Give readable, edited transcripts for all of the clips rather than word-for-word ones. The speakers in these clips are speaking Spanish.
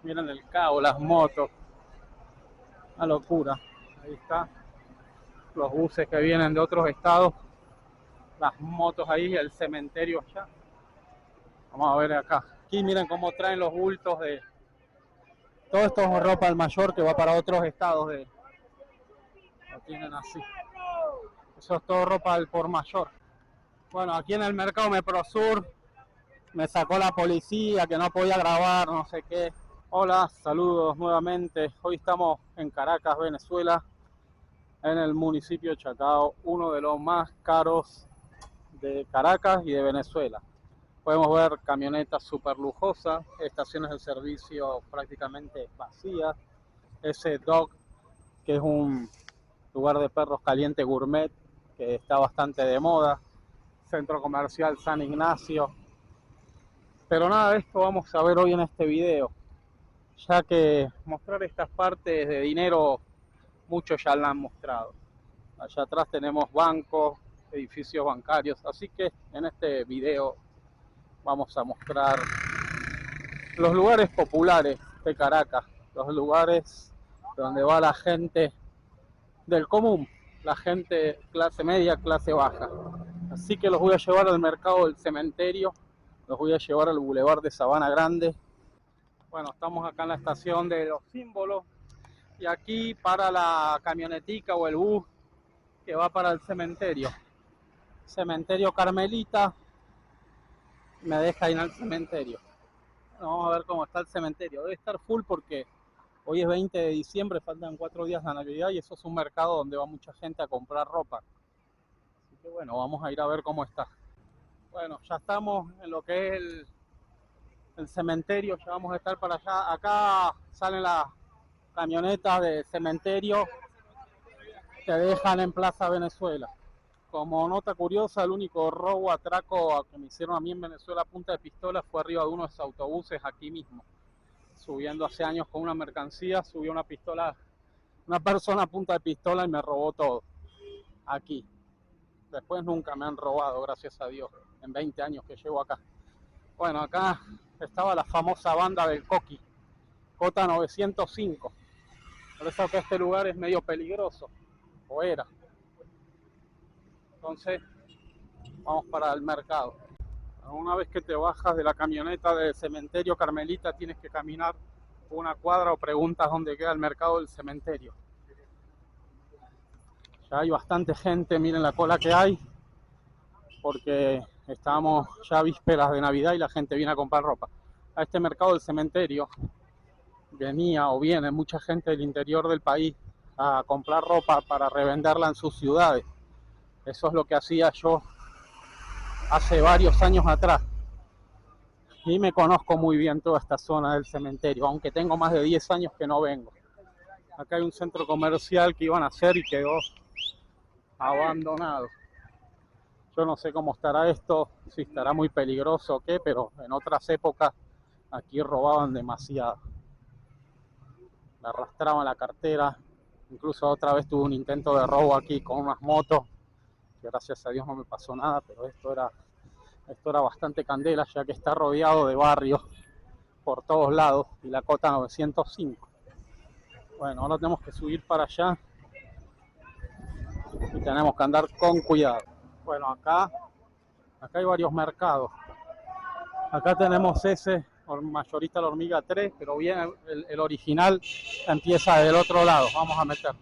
Miren el caos, las motos, una locura. Ahí está, los buses que vienen de otros estados, las motos ahí, el cementerio allá. Vamos a ver acá. Aquí miren cómo traen los bultos de... Todo esto es ropa al mayor que va para otros estados. Lo tienen así. Eso es todo ropa al por mayor. Bueno, aquí en el mercado Meprosur me sacó la policía que no podía grabar, no sé qué. Hola, saludos nuevamente. Hoy estamos en Caracas, Venezuela, en el municipio de Chacao, uno de los más caros de Caracas y de Venezuela. Podemos ver camionetas súper lujosas, estaciones de servicio prácticamente vacías. Ese Dog, que es un lugar de perros caliente gourmet, que está bastante de moda. Centro comercial San Ignacio. Pero nada de esto vamos a ver hoy en este video, ya que mostrar estas partes de dinero, muchos ya la han mostrado. Allá atrás tenemos bancos, edificios bancarios, así que en este video vamos a mostrar los lugares populares de Caracas, los lugares donde va la gente del común, la gente clase media, clase baja. Así que los voy a llevar al mercado del cementerio, los voy a llevar al Boulevard de Sabana Grande. Bueno, estamos acá en la estación de los símbolos y aquí para la camionetica o el bus que va para el cementerio. Cementerio Carmelita, me deja ir al cementerio. Bueno, vamos a ver cómo está el cementerio. Debe estar full porque hoy es 20 de diciembre, faltan 4 días de Navidad y eso es un mercado donde va mucha gente a comprar ropa. Así que bueno, vamos a ir a ver cómo está. Bueno, ya estamos en lo que es el cementerio, ya vamos a estar para allá. Acá salen las camionetas de cementerio que dejan en Plaza Venezuela. Como nota curiosa, el único robo, atraco que me hicieron a mí en Venezuela a punta de pistola fue arriba de uno de esos autobuses aquí mismo. Subiendo hace años con una mercancía, subió una pistola, una persona a punta de pistola y me robó todo. Aquí. Después nunca me han robado, gracias a Dios, en 20 años que llevo acá. Bueno, acá estaba la famosa banda del Coqui, Cota 905. Por eso que este lugar es medio peligroso, o era. Entonces, vamos para el mercado. Una vez que te bajas de la camioneta del cementerio Carmelita, tienes que caminar una cuadra o preguntas dónde queda el mercado del cementerio. Ya hay bastante gente, miren la cola que hay, porque estamos ya vísperas de Navidad y la gente viene a comprar ropa. A este mercado del cementerio venía o viene mucha gente del interior del país a comprar ropa para revenderla en sus ciudades. Eso es lo que hacía yo hace varios años atrás. Y me conozco muy bien toda esta zona del cementerio, aunque tengo más de 10 años que no vengo. Acá hay un centro comercial que iban a hacer y quedó abandonado. Yo no sé cómo estará esto, si estará muy peligroso o qué, pero en otras épocas aquí robaban demasiado. Me arrastraban la cartera, incluso otra vez tuve un intento de robo aquí con unas motos, que gracias a Dios no me pasó nada, pero esto era bastante candela, ya que está rodeado de barrios por todos lados y la Cota 905. Bueno, ahora tenemos que subir para allá y tenemos que andar con cuidado. Bueno, acá hay varios mercados. Acá tenemos ese mayorista la hormiga 3, pero bien el original empieza del otro lado. Vamos a meter.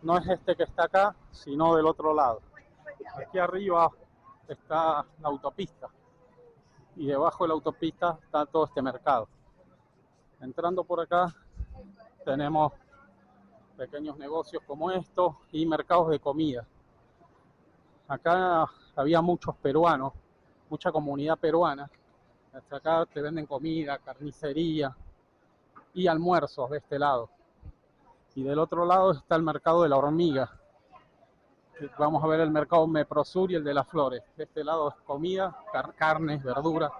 No es este que está acá, sino del otro lado. Aquí arriba está la autopista y debajo de la autopista está todo este mercado. Entrando por acá tenemos pequeños negocios como estos y mercados de comida. Acá había muchos peruanos, mucha comunidad peruana. Hasta acá te venden comida, carnicería y almuerzos de este lado. Y del otro lado está el mercado de la hormiga. Vamos a ver el mercado Meprosur y el de las flores. De este lado es comida, carnes, verduras,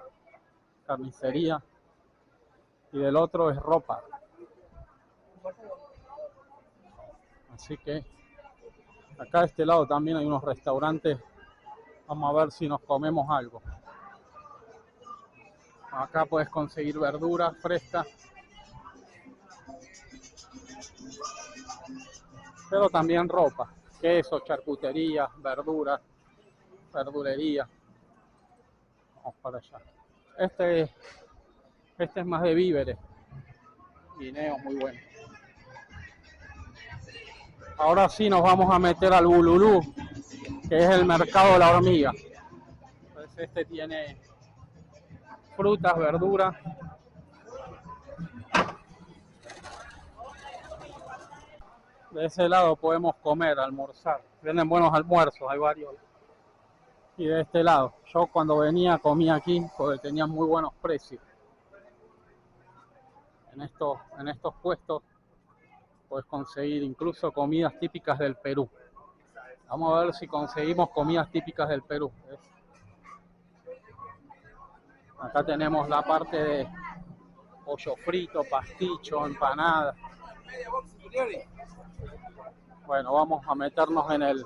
carnicería. Y del otro es ropa. Así que acá de este lado también hay unos restaurantes. Vamos a ver si nos comemos algo. Acá puedes conseguir verduras frescas pero también ropa, queso, charcutería, verduras, verdulería. Vamos para allá. Este es más de víveres, guineos muy bueno. Ahora sí nos vamos a meter al Bululú, que es el mercado de la hormiga. Entonces este tiene frutas, verduras. De ese lado podemos comer, almorzar. Venden buenos almuerzos, hay varios. Y de este lado, yo cuando venía comía aquí porque tenían muy buenos precios. En estos puestos puedes conseguir incluso comidas típicas del Perú. Vamos a ver si conseguimos comidas típicas del Perú. Acá tenemos la parte de pollo frito, pasticho, empanada. Bueno, vamos a meternos en el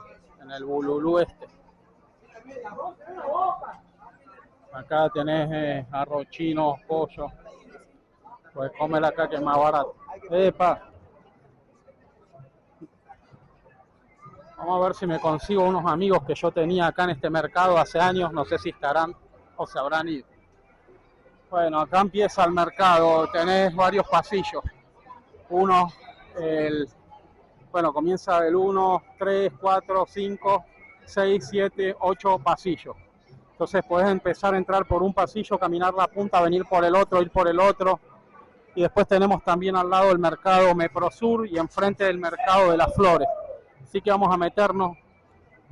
bululú este. Acá tenés arroz chino, pollo. Puedes comer acá que es más barato. ¡Epa! Vamos a ver si me consigo unos amigos que yo tenía acá en este mercado hace años. No sé si estarán o se habrán ido. Bueno, acá empieza el mercado. Tenés varios pasillos. Comienza del 1, 3, 4, 5, 6, 7, 8 pasillos. Entonces puedes empezar a entrar por un pasillo, caminar la punta, venir por el otro, ir por el otro. Y después tenemos también al lado el mercado Meprosur y enfrente del mercado de las flores. Así que vamos a meternos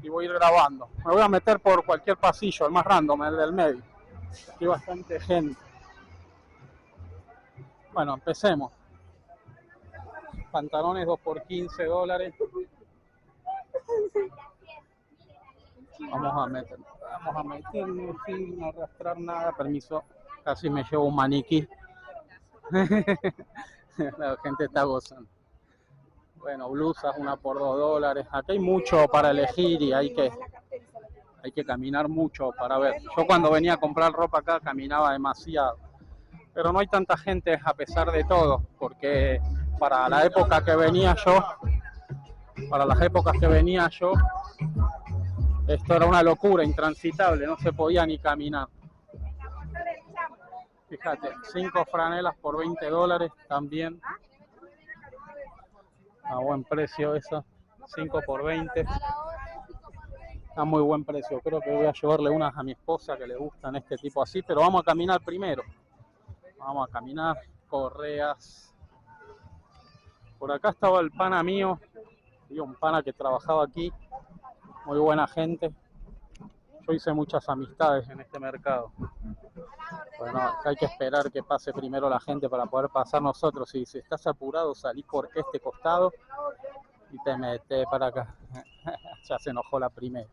y voy a ir grabando. Me voy a meter por cualquier pasillo, el más random, el del medio. Aquí hay bastante gente. Bueno, empecemos. Pantalones 2 por $15. Vamos a meternos sin arrastrar nada. Permiso, casi me llevo un maniquí. La gente está gozando. Bueno, blusas 1 por $2. Aquí hay mucho para elegir y hay que caminar mucho para ver. Yo cuando venía a comprar ropa acá caminaba demasiado. Pero no hay tanta gente a pesar de todo, porque para las épocas que venía yo, esto era una locura, intransitable, no se podía ni caminar. Fíjate, 5 franelas por $20 también. A buen precio eso, 5 por 20. A muy buen precio. Creo que voy a llevarle unas a mi esposa que le gustan este tipo así, pero vamos a caminar primero. Vamos a caminar, correas. Por acá estaba el pana mío, un pana que trabajaba aquí, muy buena gente. Yo hice muchas amistades en este mercado. Bueno, acá hay que esperar que pase primero la gente para poder pasar nosotros. Si estás apurado, salís por este costado y te metes para acá. Ya se enojó la primera.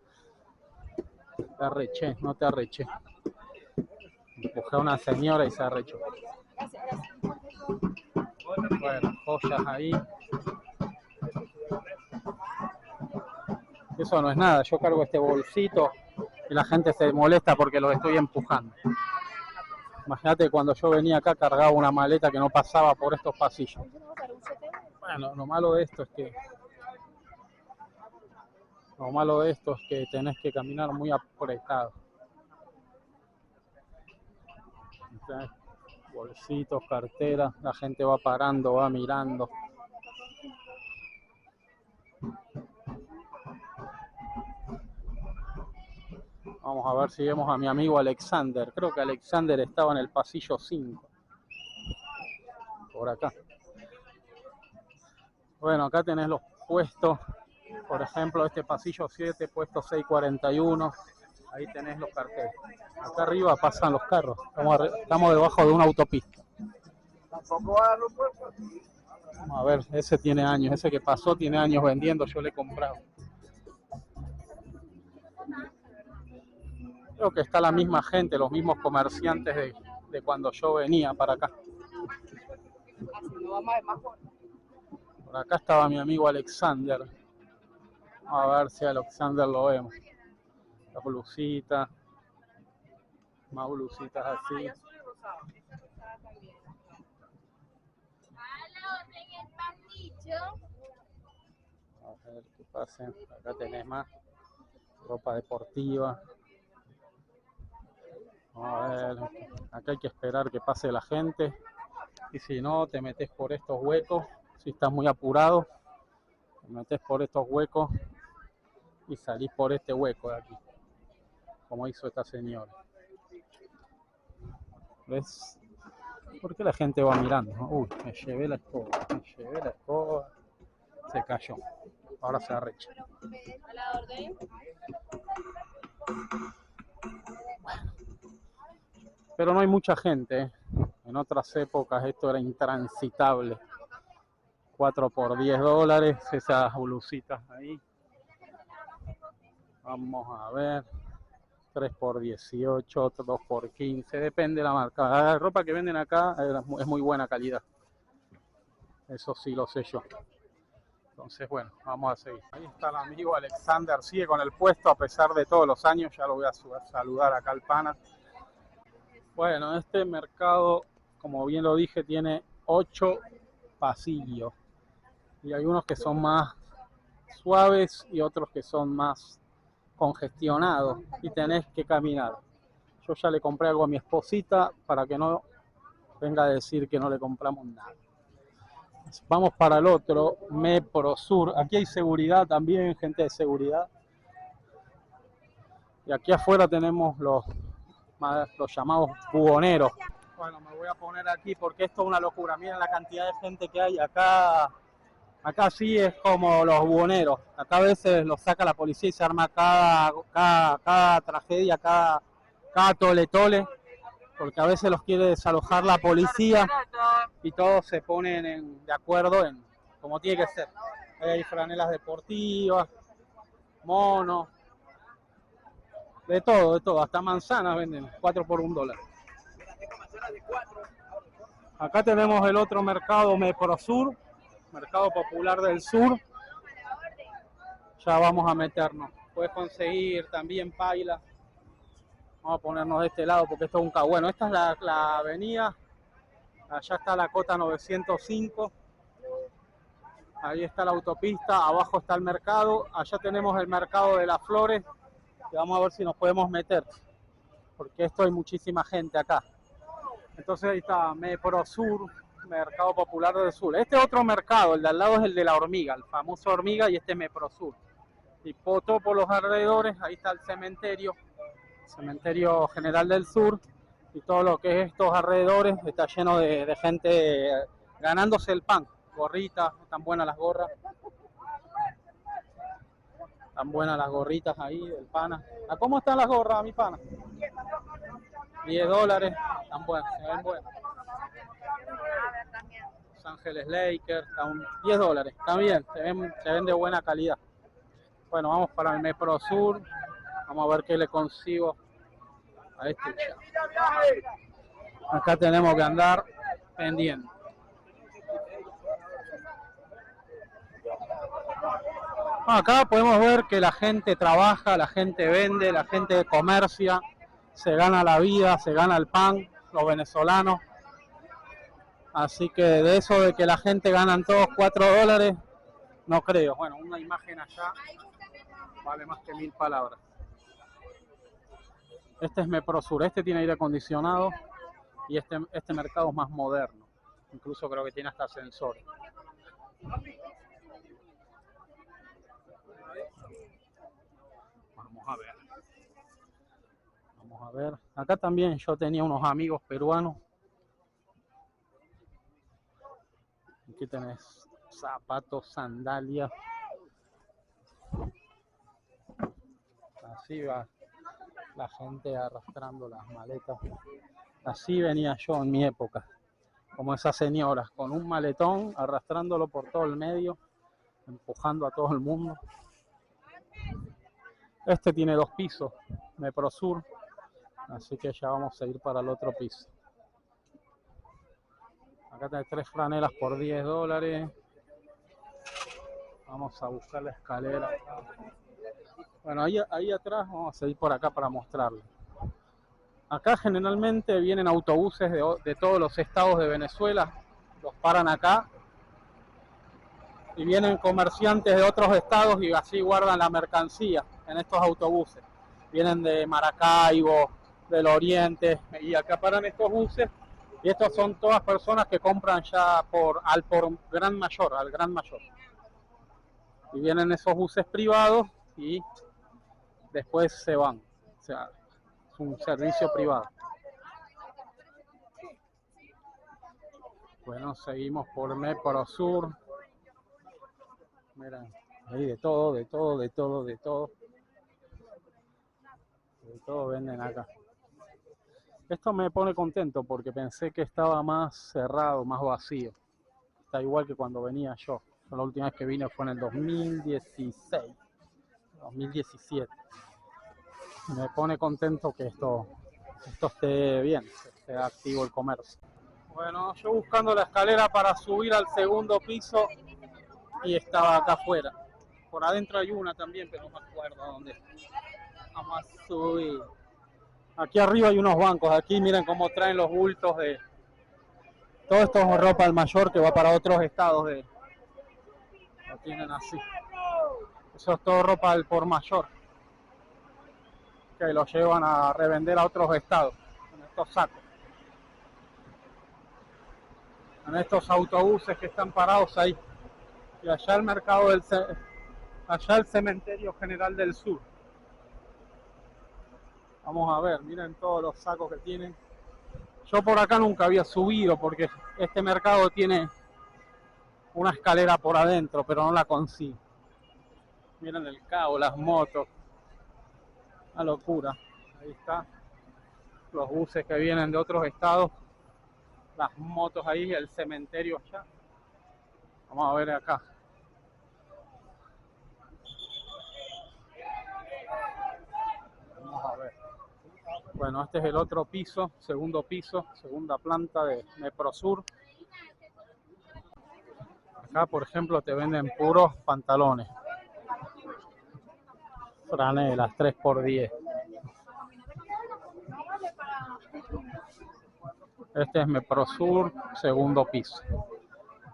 Te arreché, no te arreché. Empujé a una señora y se arrechó. Bueno, joyas ahí. Eso no es nada, yo cargo este bolsito y la gente se molesta porque lo estoy empujando. Imagínate cuando yo venía acá cargaba una maleta que no pasaba por estos pasillos. Bueno, lo malo de esto es que tenés que caminar muy apretado. Entonces, bolsitos, carteras, la gente va parando, va mirando. Vamos a ver si vemos a mi amigo Alexander. Creo que Alexander estaba en el pasillo 5. Por acá. Bueno, acá tenés los puestos. Por ejemplo, este pasillo 7, puesto 641. Ahí tenés los carteles. Acá arriba pasan los carros. Estamos debajo de una autopista. Vamos a ver, ese tiene años. Ese que pasó tiene años vendiendo. Yo le he comprado. Creo que está la misma gente, los mismos comerciantes de cuando yo venía para acá. Por acá estaba mi amigo Alexander. Vamos a ver si a Alexander lo vemos. La blusita. Más blusitas así. ver qué pasa. Acá tenés más ropa deportiva. Vamos a ver, acá hay que esperar que pase la gente. Y si no, te metes por estos huecos. Si estás muy apurado, te metes por estos huecos y salís por este hueco de aquí, como hizo esta señora. ¿Ves? ¿Por qué la gente va mirando? Uy, me llevé la escoba, se cayó. Ahora se arrecha. Pero no hay mucha gente, ¿eh? En otras épocas esto era intransitable. 4 por 10 dólares, esas blusitas ahí. Vamos a ver. 3 por 18, 2 por 15, depende de la marca. La ropa que venden acá es muy buena calidad. Eso sí lo sé yo. Entonces, bueno, vamos a seguir. Ahí está el amigo Alexander, sigue con el puesto a pesar de todos los años. Ya lo voy a saludar acá al pana. Bueno, este mercado, como bien lo dije, tiene 8 pasillos. Y hay unos que son más suaves y otros que son más congestionados y tenés que caminar. Yo ya le compré algo a mi esposita para que no venga a decir que no le compramos nada. Vamos para el otro, Meprosur. Aquí hay seguridad también, gente de seguridad. Y aquí afuera tenemos los llamados buhoneros. Bueno, me voy a poner aquí porque esto es una locura. Miren la cantidad de gente que hay acá. Acá sí es como los buhoneros. Acá a veces los saca la policía y se arma cada tragedia, cada tole, porque a veces los quiere desalojar la policía y todos se ponen de acuerdo en como tiene que ser. Hay franelas deportivas, monos, de todo, hasta manzanas venden, 4 por $1. Acá tenemos el otro mercado, Meprosur, Mercado Popular del Sur. Ya vamos a meternos. Puedes conseguir también paila. Vamos a ponernos de este lado porque esto es un caos. Bueno, esta es la avenida. Allá está la cota 905. Ahí está la autopista. Abajo está el mercado. Allá tenemos el mercado de las flores. Y vamos a ver si nos podemos meter. Porque esto hay muchísima gente acá. Entonces ahí está Meprosur, Mercado Popular del Sur. Este otro mercado, el de al lado es el de la hormiga, el famoso hormiga, y este Meprosur. Y todo por los alrededores, ahí está el cementerio General del Sur, y todo lo que es estos alrededores está lleno de gente ganándose el pan. Gorritas, tan buenas las gorras. Tan buenas las gorritas ahí del pana. ¿A cómo están las gorras, mi pana? 10 dólares, tan buenas, se ven buenas. Los Ángeles Lakers, 10 dólares, también, se ven de buena calidad. Bueno, vamos para el Meprosur, vamos a ver qué le consigo a este chavo. Acá tenemos que andar pendiente. Acá podemos ver que la gente trabaja, la gente vende, la gente comercia, se gana la vida, se gana el pan, los venezolanos. Así que de eso de que la gente ganan todos 4 dólares, no creo. Bueno, una imagen allá vale más que 1000 palabras. Este es Meprosur, este tiene aire acondicionado y este mercado es más moderno. Incluso creo que tiene hasta ascensor. Vamos a ver. Vamos a ver. Acá también yo tenía unos amigos peruanos. Aquí tenés zapatos, sandalias. Así va la gente arrastrando las maletas. Así venía yo en mi época, como esas señoras, con un maletón, arrastrándolo por todo el medio, empujando a todo el mundo. Este tiene 2 pisos, Meprosur, así que ya vamos a ir para el otro piso. Acá tenés 3 franelas por 10 dólares. Vamos a buscar la escalera. Bueno, ahí atrás vamos a seguir por acá para mostrarles. Acá generalmente vienen autobuses de todos los estados de Venezuela, los paran acá y vienen comerciantes de otros estados y así guardan la mercancía en estos autobuses. Vienen de Maracaibo, del Oriente, y acá paran estos buses, y estos son todas personas que compran ya por gran mayor, al gran mayor. Y vienen esos buses privados y después se van. O sea, es un servicio privado. Bueno, seguimos por Meprosur. Mira, ahí de todo, de todo, de todo, de todo. De todo venden acá. Esto me pone contento porque pensé que estaba más cerrado, más vacío. Está igual que cuando venía yo. La última vez que vine fue en el 2016, 2017. Me pone contento que esto esté bien, que esté activo el comercio. Bueno, yo buscando la escalera para subir al segundo piso y estaba acá afuera. Por adentro hay una también, pero no me acuerdo dónde. Vamos a subir. Aquí arriba hay unos bancos. Aquí miren cómo traen los bultos de... Todo esto es ropa al mayor que va para otros estados. Lo tienen así. Eso es todo ropa al por mayor. Que lo llevan a revender a otros estados. En estos sacos. En estos autobuses que están parados ahí. Y allá el mercado allá el cementerio general del sur. Vamos a ver, miren todos los sacos que tienen. Yo por acá nunca había subido porque este mercado tiene una escalera por adentro, pero no la consigo. Miren el cabo, las motos. Una locura. Ahí está. Los buses que vienen de otros estados. Las motos ahí, el cementerio allá. Vamos a ver acá. Vamos a ver. Bueno, este es el otro piso, segunda planta de Meprosur. Acá, por ejemplo, te venden puros pantalones. Franelas, 3x10. Este es Meprosur, segundo piso.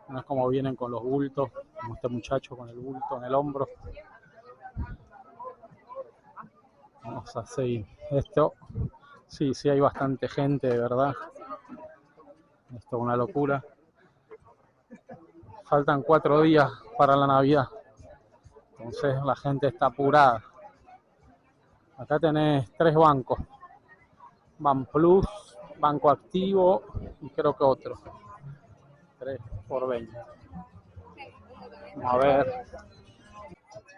No es como vienen con los bultos, como este muchacho con el bulto en el hombro. Vamos a seguir. Esto, sí, hay bastante gente, de verdad. Esto es una locura. Faltan 4 días para la Navidad. Entonces la gente está apurada. Acá tenés 3 bancos. Banplus, Banco Activo y creo que otro. 3 por 20. Vamos a ver.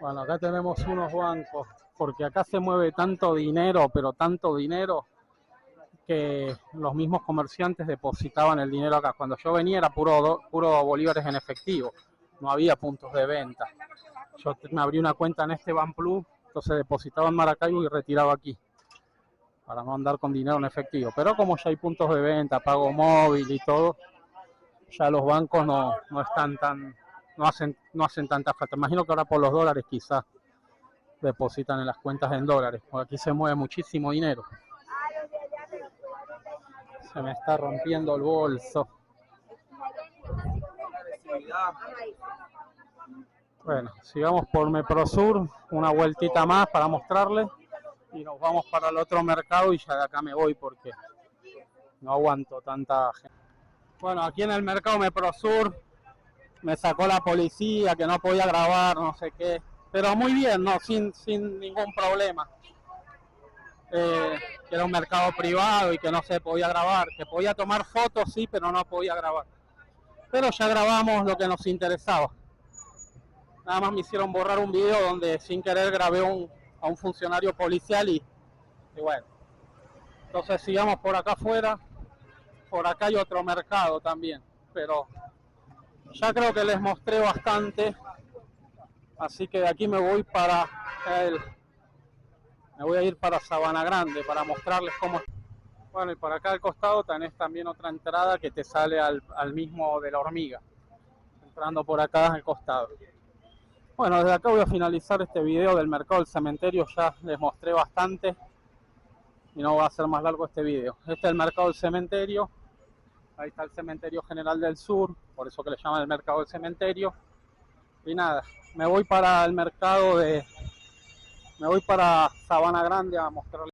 Bueno, acá tenemos unos bancos, porque acá se mueve tanto dinero, pero tanto dinero, que los mismos comerciantes depositaban el dinero acá. Cuando yo venía era puro bolívares en efectivo, no había puntos de venta. Yo me abrí una cuenta en este Banplus, entonces depositaba en Maracaibo y retiraba aquí, para no andar con dinero en efectivo. Pero como ya hay puntos de venta, pago móvil y todo, ya los bancos no están tan... No hacen tanta falta. Imagino que ahora por los dólares quizás depositan en las cuentas en dólares, porque aquí se mueve muchísimo dinero. Se me está rompiendo el bolso. Bueno, sigamos por Meprosur, una vueltita más para mostrarles y nos vamos para el otro mercado y ya de acá me voy porque no aguanto tanta gente. Bueno, aquí en el mercado Meprosur me sacó la policía, que no podía grabar, no sé qué. Pero muy bien, no, sin ningún problema. Que era un mercado privado y que no se podía grabar. Que podía tomar fotos, sí, pero no podía grabar. Pero ya grabamos lo que nos interesaba. Nada más me hicieron borrar un video donde sin querer grabé a un funcionario policial y bueno. Entonces sigamos por acá afuera. Por acá hay otro mercado también, pero... Ya creo que les mostré bastante, así que de aquí me voy me voy a ir para Sabana Grande para mostrarles cómo es. Bueno, y por acá al costado tenés también otra entrada que te sale al mismo de la Hormiga, entrando por acá al costado. Bueno, desde acá voy a finalizar este video del mercado del cementerio, ya les mostré bastante y no va a ser más largo este video. Este es el mercado del cementerio. Ahí está el cementerio general del sur, por eso que le llaman el mercado del cementerio. Y nada, me voy para el mercado de, me voy para Sabana Grande a mostrarles